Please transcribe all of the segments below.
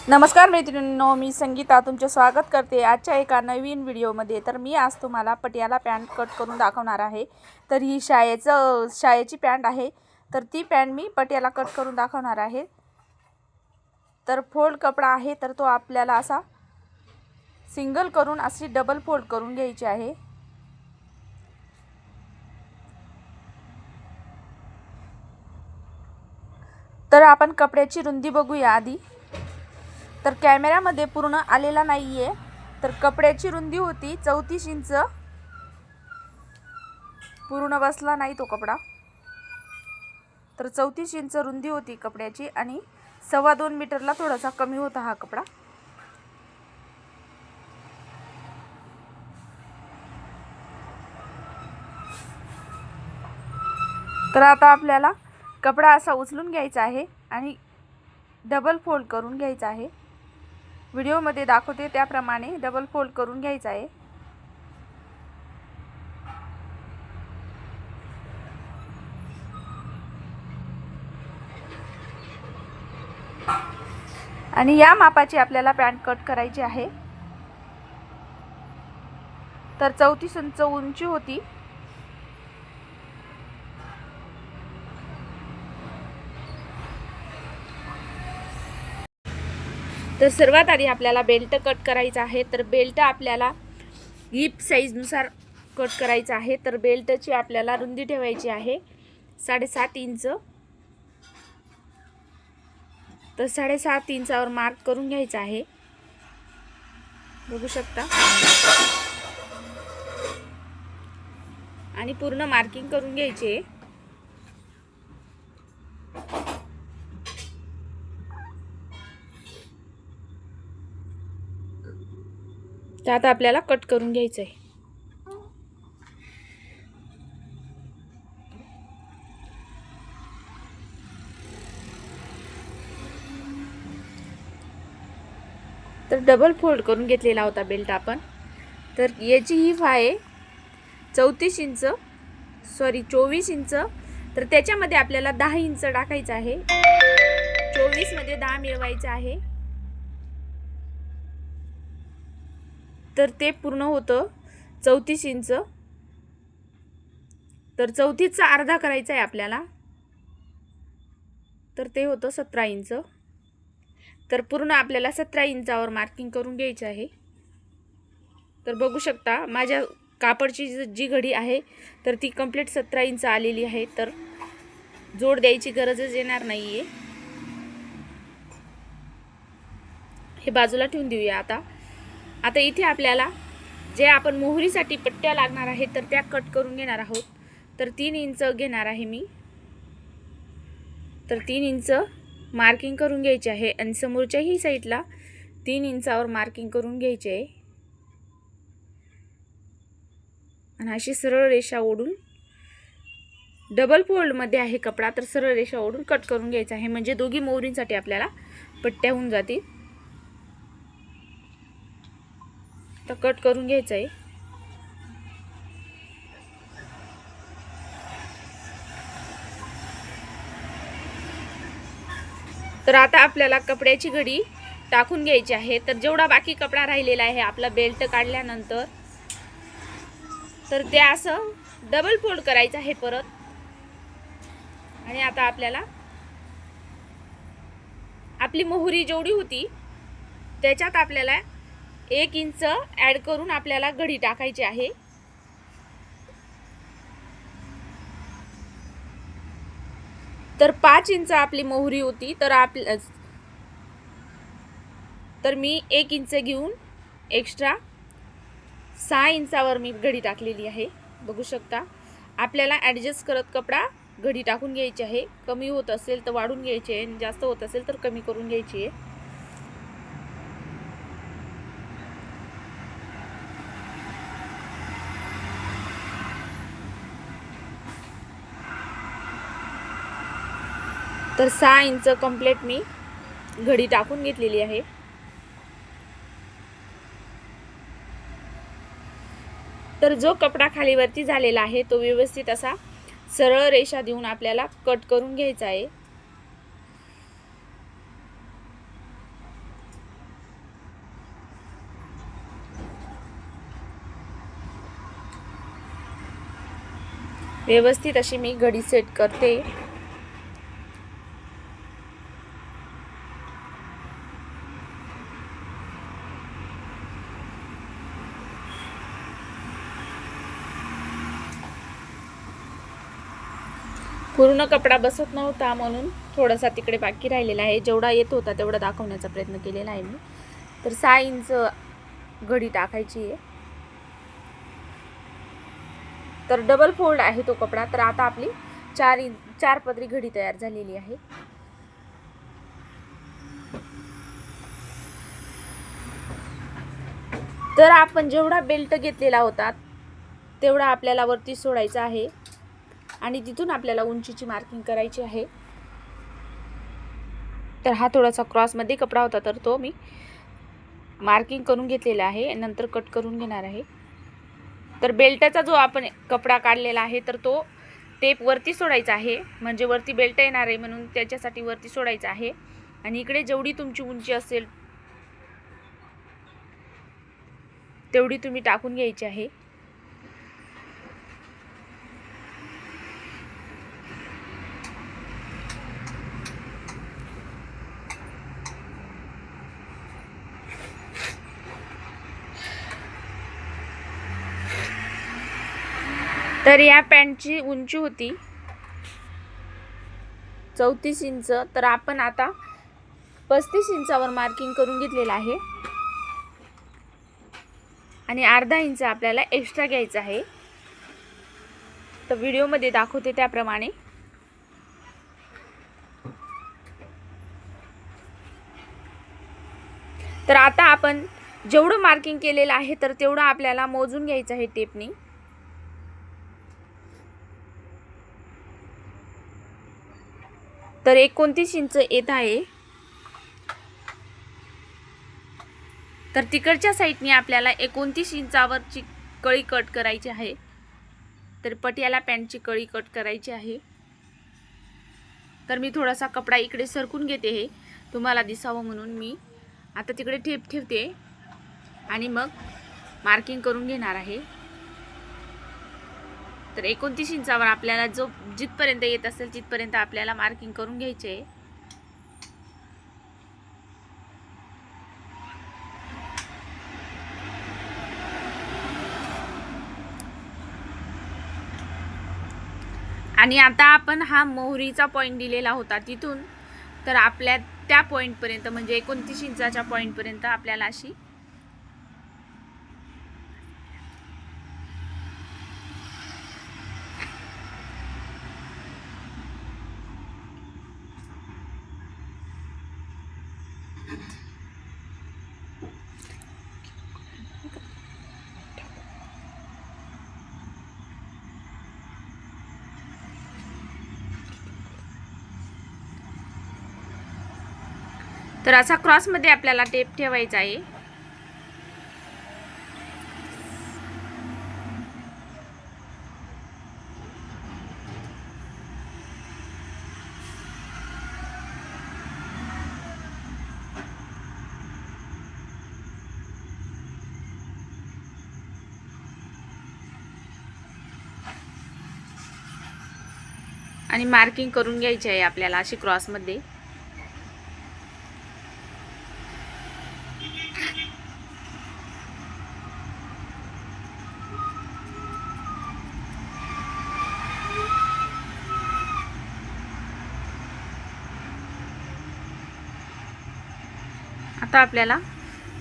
नमस्कार मैत्रिणींनो, मी संगीता तुमचे स्वागत करते आजच्या एका नवीन व्हिडिओमध्ये। तर मी आज तुम्हाला पटियाला पॅन्ट कट करून दाखवणार आहे। तर ही शाळेची पॅन्ट आहे। तर ती पॅन्ट मी पटियाला कट करून दाखवणार आहे। तर फोल्ड कपडा आहे, तर तो आपल्याला असा सिंगल करून अशी डबल फोल्ड करून घ्यायची आहे। तर आपण कपड्याची रुंदी बघूया आधी। तर कॅमेऱ्यामध्ये पूर्ण आलेला नाहीये। तर कपड्याची रुंदी होती 34 इंच, पूर्ण बसला नाही तो कपडा। तर 34 इंच रुंदी होती कपड्याची आणि 2.25 मीटरला थोडासा कमी होता हा कपडा। तर आता आपल्याला कपडा असा उचलून घ्यायचा आहे आणि डबल फोल्ड करून घ्यायचा आहे। व्हिडिओमध्ये दाखवते त्याप्रमाणे डबल फोल्ड करून घ्यायचा आहे। आणि या मापाची आपल्याला पॅन्ट कट करायची आहे। तर 34 इंच उंची होती। तर सर्वात आधी आपल्याला बेल्ट कट करायचा आहे। तर बेल्ट आपल्याला हिप साईजनुसार कट करायचा आहे। तर बेल्टची आपल्याला रुंदी ठेवायची आहे 7.5 इंच। तर 7.5 इंचावर मार्क करून घ्यायचा आहे, बघू शकता। आणि पूर्ण मार्किंग करून घ्यायचे। तर आता आपल्याला कट करून घ्यायचं आहे। तर डबल फोल्ड करून घेतलेला होता बेल्ट आपण। तर याची हिप आहे 24 इंच। तर त्याच्यामध्ये आपल्याला 10 इंच टाकायचं आहे। 24 मध्ये 10 मिळवायचं आहे। तर ते पूर्ण होतं 34 इंच। तर 34चा अर्धा करायचा आहे आपल्याला, तर ते होतं 17 इंच। तर पूर्ण आपल्याला 17 इंचावर मार्किंग करून घ्यायची आहे। तर बघू शकता माझ्या कापडची जी घडी आहे तर ती कंप्लीट 17 इंच आलेली आहे। तर जोड द्यायची गरजच येणार नाहीये। हे बाजूला ठेवून देऊया। आता इथे आपल्याला जे आपण मोहरीसाठी पट्ट्या लागणार आहेत तर त्या कट करून घेणार आहोत। तर 3 इंच घेणार आहे मी। तर 3 इंच मार्किंग करून घ्यायचे आहे आणि समोरच्याही साईडला 3 इंचावर मार्किंग करून घ्यायचे आहे। आणि अशी सरळ रेषा ओढून, डबल फोल्ड मध्ये आहे कपडा, तर सरळ रेषा ओढून कट करून घ्यायचा आहे, म्हणजे दोघी मोहरींसाठी आपल्याला पट्ट्या होऊन जातील। तर कट करून घ्यायचं आहे। तर आता आपल्याला कपड्याची घडी टाकून घ्यायची आहे। तर जेवढा बाकी कपडा राहिलेला आहे आपला बेल्ट काढल्यानंतर, तर ते असं डबल फोल्ड करायचं आहे परत। आणि आता आपल्याला आपली मोहरी जेवढी होती त्याच्यात आपल्याला 1 इंच ॲड करून आपल्याला घडी टाकायची आहे। तर 5 इंच आपली मोहरी होती, तर मी 1 इंच घेऊन एक्स्ट्रा 6 इंचावर मी घडी टाकलेली आहे, बघू शकता। आपल्याला ॲडजस्ट करत कपडा घडी टाकून घ्यायची आहे। कमी होत असेल तर वाढून घ्यायची आहे, जास्त होत असेल तर कमी करून घ्यायची आहे। तर 6 इंच कंप्लीट मी घडी टाकून घेतलेली आहे। तर जो कपडा खालीवरती झालेला आहे तो व्यवस्थित असा सरळ रेषा देऊन आपल्याला कट करून घ्यायचा आहे। व्यवस्थित अशी मी घडी सेट करते. पूर्ण कपडा बसत नव्हता म्हणून थोडासा तिकडे बाकी राहिलेला आहे. जेवढा येत होता तेवढा दाखवण्याचा प्रयत्न केलेला आहे मी. तर 6 इंच घडी टाकायची आहे. तर डबल फोल्ड आहे तो कपडा. तर आता आपली 4 पदरी घडी तयार झालेली आहे. तर आपण जेवढा बेल्ट घेतलेला होता तेवढा आपल्याला वरती सोडायचा आहे आणि तिथून आपल्याला उंचीची मार्किंग करायची आहे. तर हा थोडासा क्रॉसमध्ये कपडा होता तर तो मी मार्किंग करून घेतलेला आहे. नंतर कट करून घेणार आहे. तर बेल्टचा जो आपण कपडा काढलेला आहे तर तो टेप वरती सोडायचा आहे. म्हणजे वरती बेल्ट येणार आहे म्हणून त्याच्यासाठी वरती सोडायचा आहे. आणि इकडे जेवढी तुमची उंची असेल तेवढी तुम्ही टाकून घ्यायची आहे. तर या पॅन्टची उंची होती 34 इंच. तर आपण आता 35 इंचावर मार्किंग करून घेतलेलं आहे आणि अर्धा इंच आपल्याला एक्स्ट्रा घ्यायचा आहे. तर व्हिडिओमध्ये दाखवते त्याप्रमाणे. तर आता आपण जेवढं मार्किंग केलेलं आहे तर तेवढं आपल्याला मोजून घ्यायचं आहे टेपनी. तर 29 इंच येत आहे. तर तिकडच्या साईडने आपल्याला 29 इंचावरची कळी कट करायची आहे. तर पटियाला पॅन्टची कळी कट करायची आहे. तर मी थोडासा कपडा इकडे सरकून घेते हे तुम्हाला दिसावं म्हणून. मी आता तिकडे टेप ठेवते आणि मग मार्किंग करून घेणार आहे. तर 29 इंचावर आपल्याला जिथपर्यंत येत असेल तिथपर्यंत आपल्याला मार्किंग करून घ्यायचे आहे. आणि आता आपण हा मोहरीचा पॉईंट दिलेला होता तिथून तर आपल्या त्या पॉईंटपर्यंत म्हणजे 29 इंचाच्या पॉईंटपर्यंत आपल्याला अशी तर असा क्रॉसमध्ये आपल्याला टेप ठेवायचा आहे. आणि मार्किंग करून घ्यायची आहे आपल्याला अशी क्रॉसमध्ये. आता आपल्याला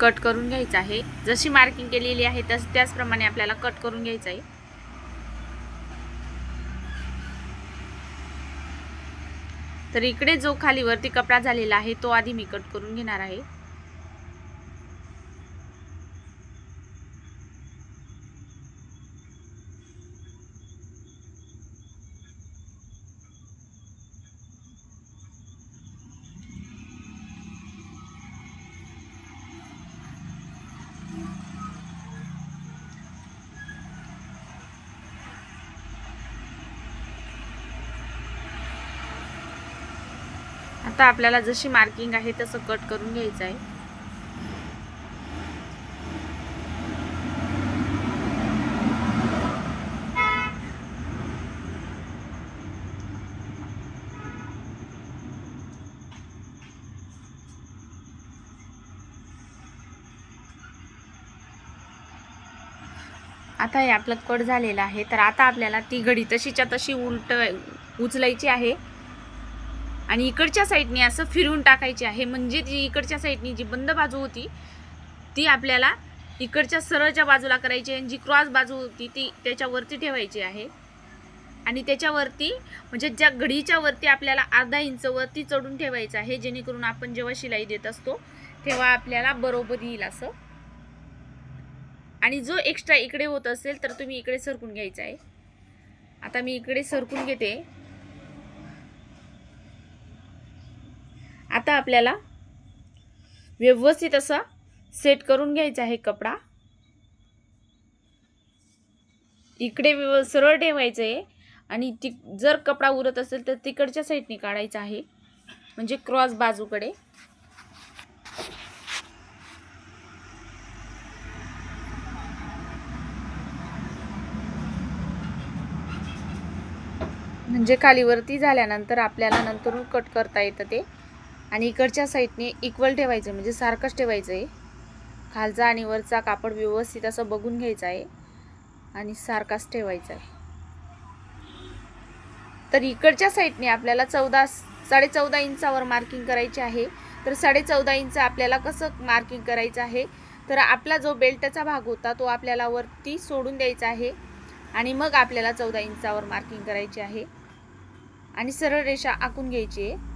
कट करून घ्यायचं आहे. जशी मार्किंग केलेली आहे त्याचप्रमाणे आपल्याला कट करून घ्यायचं आहे. तर इकडे जो खाली वरती कपडा झालेला आहे तो आधी मी कट करून घेणार आहे. आता आपल्याला जशी मार्किंग आहे तसं कट करून घ्यायचं आहे. आता हे आपलं कट झालेलं आहे. तर आता आपल्याला ती घडी तशीच्या तशी उचलायची आहे आणि इकडच्या साईडने असं फिरवून टाकायची आहे. म्हणजे ती इकडच्या साईडनी जी बंद बाजू होती ती आपल्याला इकडच्या सरळच्या बाजूला करायची आहे, जी क्रॉस बाजू होती ती त्याच्यावरती ठेवायची आहे. आणि त्याच्यावरती म्हणजे ज्या घडीच्या वरती आपल्याला अर्धा इंच वरती चढून ठेवायचं आहे, जेणेकरून आपण जेव्हा शिलाई देत असतो तेव्हा आपल्याला बरोबर येईल असं. आणि जो एक्स्ट्रा इकडे होत असेल तर तुम्ही इकडे सरकून घ्यायचा आहे. आता मी इकडे सरकून घेते. आता आपल्याला व्यवस्थित असा सेट करून घ्यायचा आहे कपडा. इकडे सरळ ठेवायचं आहे आणि जर कपडा उरत असेल तर तिकडच्या साईडने काढायचा आहे, म्हणजे क्रॉस बाजूकडे. म्हणजे खालीवरती झाल्यानंतर आपल्याला नंतरून कट करता येतं ते. आणि इकडच्या साईडने इक्वल ठेवायचं, म्हणजे सारखंच ठेवायचं आहे. खालचा आणि वरचा कापड व्यवस्थित असं बघून घ्यायचा आहे आणि सारखाच ठेवायचा आहे. तर इकडच्या साईडने आपल्याला 14.5 इंचावर मार्किंग करायची आहे. तर 14.5 इंच आपल्याला कसं मार्किंग करायचं आहे, तर आपला जो बेल्टचा भाग होता तो आपल्याला वरती सोडून द्यायचा आहे आणि मग आपल्याला 14 इंचावर मार्किंग करायची आहे आणि सरळ रेषा आखून घ्यायची आहे.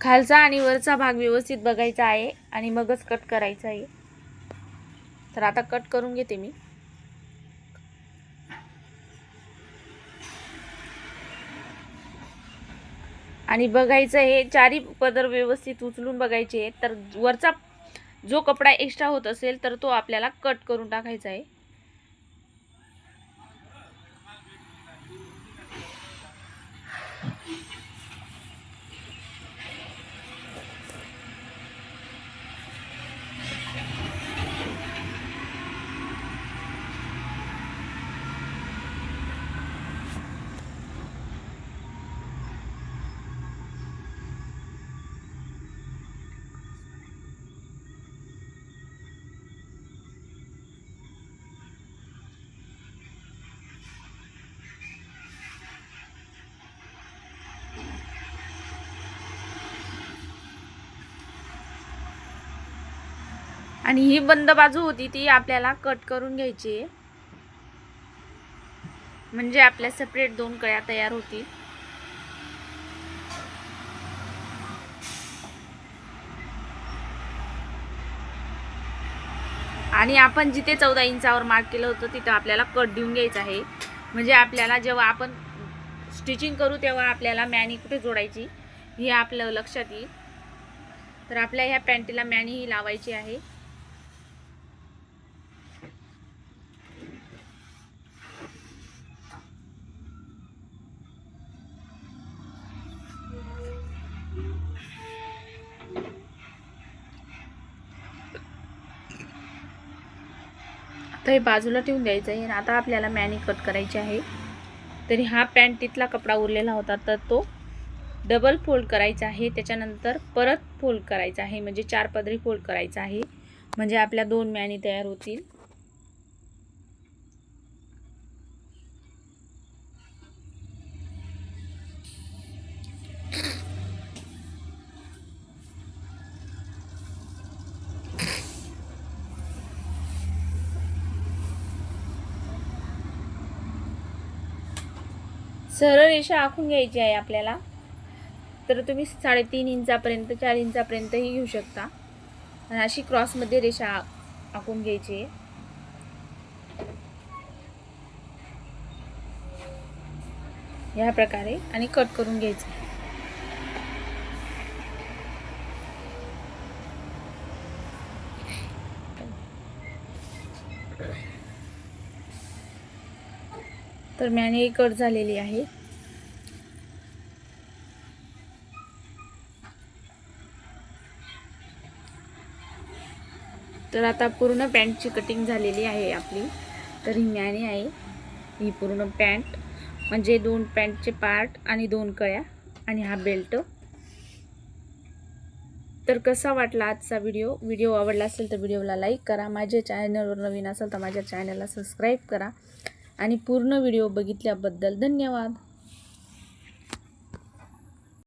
खालचा आणि वरचा भाग व्यवस्थित बघायचा आहे आणि मगच कट करायचा आहे. तर आता कट करून घेते मी. आणि बघायचं हे चारी पदर व्यवस्थित उचलून बघायचे. तर वरचा जो कपडा एक्स्ट्रा होत असेल तर तो आपल्याला कट करून टाकायचा आहे. आणि ही बंद बाजू होती ती आपल्याला कट करून घ्यायची आहे, म्हणजे आपल्या सेपरेट 2 कळ्या तयार होतील. आणि आपण जिथे 14 इंचावर मार्क केलं होतं तिथं आपल्याला कट देऊन घ्यायचा आहे, म्हणजे आपल्याला जेव्हा आपण स्टिचिंग करू तेव्हा आपल्याला मॅनी कुठे जोडायची हे आपलं लक्षात येईल. तर आपल्या ह्या पॅन्टीला मॅनी ही लावायची आहे. आता हे बाजूला ठेवून द्यायचं आहे. आता आपल्याला मॅनी कट करायची आहे. तरी हा पॅन्ट तिथला कपडा उरलेला होता तर तो डबल फोल्ड करायचा आहे, त्याच्यानंतर परत फोल्ड करायचा आहे, म्हणजे 4 पदरी फोल्ड करायचा आहे, म्हणजे आपल्या 2 मॅनी तयार होतील. सरळ रेषा आखून घ्यायची आहे आपल्याला. तर तुम्ही 3.5 इंचापर्यंत 4 इंचापर्यंतही घेऊ शकता. आणि अशी क्रॉसमध्ये रेषा आखून घ्यायची आहे. ह्या प्रकारे आणि कट करून घ्यायचं. तर मॅनी कट झालेली आहे. तर आता पूर्ण पॅन्टची कटिंग झालेली आहे आपली. तर ही मॅनी आहे, ही पूर्ण पॅन्ट म्हणजे 2 पॅन्टचे पार्ट आणि 2 कळ्या आणि हा बेल्ट. तर कसा वाटला आजचा व्हिडिओ आवडला असेल तर व्हिडिओला लाईक करा. माझ्या चॅनलवर नवीन असेल तर माझ्या चॅनलला सबस्क्राईब करा आणि पूर्ण व्हिडिओ बघितल्याबद्दल धन्यवाद.